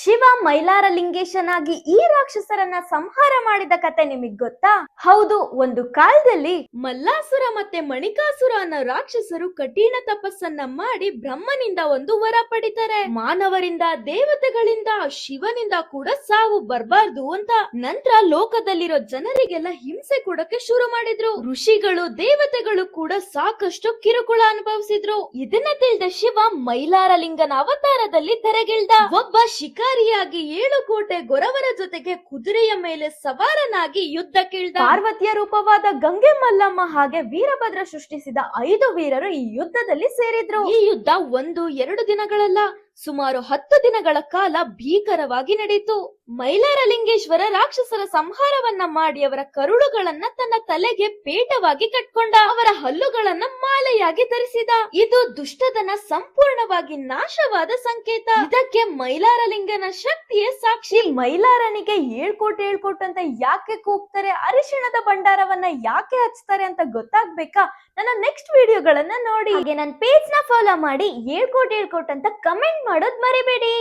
ಶಿವ ಮೈಲಾರ ಲಿಂಗೇಶನಾಗಿ ಈ ರಾಕ್ಷಸರನ್ನ ಸಂಹಾರ ಮಾಡಿದ ಕತೆ ನಿಮಗ್ ಗೊತ್ತಾ? ಹೌದು, ಒಂದು ಕಾಲದಲ್ಲಿ ಮಲ್ಲಾಸುರ ಮತ್ತೆ ಮಣಿಕಾಸುರ ಅನ್ನೋ ರಾಕ್ಷಸರು ಕಠಿಣ ತಪಸ್ಸನ್ನ ಮಾಡಿ ಬ್ರಹ್ಮನಿಂದ ಒಂದು ವರ ಪಡಿತಾರೆ. ಮಾನವರಿಂದ, ದೇವತೆಗಳಿಂದ, ಶಿವನಿಂದ ಕೂಡ ಸಾವು ಬರ್ಬಾರ್ದು ಅಂತ. ನಂತರ ಲೋಕದಲ್ಲಿರೋ ಜನರಿಗೆಲ್ಲ ಹಿಂಸೆ ಕೊಡಕ್ಕೆ ಶುರು ಮಾಡಿದ್ರು. ಋಷಿಗಳು, ದೇವತೆಗಳು ಕೂಡ ಸಾಕಷ್ಟು ಕಿರುಕುಳ ಅನುಭವಿಸಿದ್ರು. ಇದನ್ನ ತಿಳಿದ ಶಿವ ಮೈಲಾರ ಲಿಂಗನ ಅವತಾರದಲ್ಲಿ ಧರೆಗಿಳ್ದ. ಒಬ್ಬ ಶಿಕಾರಿಯಾಗಿ 7 ಕೋಟೆ ಗೊರವರ ಜೊತೆಗೆ ಕುದುರೆಯ ಮೇಲೆ ಸವಾರನಾಗಿ ಯುದ್ಧಕ್ಕಿಳ್ದ. ಪಾರ್ವತಿಯ ರೂಪವಾದ ಗಂಗೆ ಮಲ್ಲಮ್ಮ ಹಾಗೆ ವೀರಭದ್ರ ಸೃಷ್ಟಿಸಿದ 5 ವೀರರು ಈ ಯುದ್ಧದಲ್ಲಿ ಸೇರಿದ್ರು. ಈ ಯುದ್ಧ 1-2 ದಿನಗಳಲ್ಲ, ಸುಮಾರು 10 ದಿನಗಳ ಕಾಲ ಭೀಕರವಾಗಿ ನಡೆಯಿತು. ಮೈಲಾರ ಲಿಂಗೇಶ್ವರ ರಾಕ್ಷಸರ ಸಂಹಾರವನ್ನ ಮಾಡಿ ಅವರ ಕರುಳುಗಳನ್ನ ತನ್ನ ತಲೆಗೆ ಪೇಟವಾಗಿ ಕಟ್ಕೊಂಡ. ಅವರ ಹಲ್ಲುಗಳನ್ನ ಮಾಲೆಯಾಗಿ ಧರಿಸಿದ. ಇದು ದುಷ್ಟತನ ಸಂಪೂರ್ಣವಾಗಿ ನಾಶವಾದ ಸಂಕೇತ. ಇದಕ್ಕೆ ಮೈಲಾರ ಲಿಂಗನ ಶಕ್ತಿಯೇ ಸಾಕ್ಷಿ. ಮೈಲಾರನಿಗೆ 7 ಕೋಟೆ ಅಂತ ಯಾಕೆ ಕೂಗ್ತಾರೆ, ಅರಿಶಿಣದ ಭಂಡಾರವನ್ನ ಯಾಕೆ ಹಚ್ತಾರೆ ಅಂತ ಗೊತ್ತಾಗ್ಬೇಕಾ? ನನ್ನ ನೆಕ್ಸ್ಟ್ ವಿಡಿಯೋಗಳನ್ನ ನೋಡಿ. ಹಾಗೆ ನನ್ನ ಪೇಜ್ ನ ಫಾಲೋ ಮಾಡಿ 7 ಕೋಟೆ ಅಂತ ಕಮೆಂಟ್ ಮಾಡೋದ್ ಮರಿಬೇಡಿ.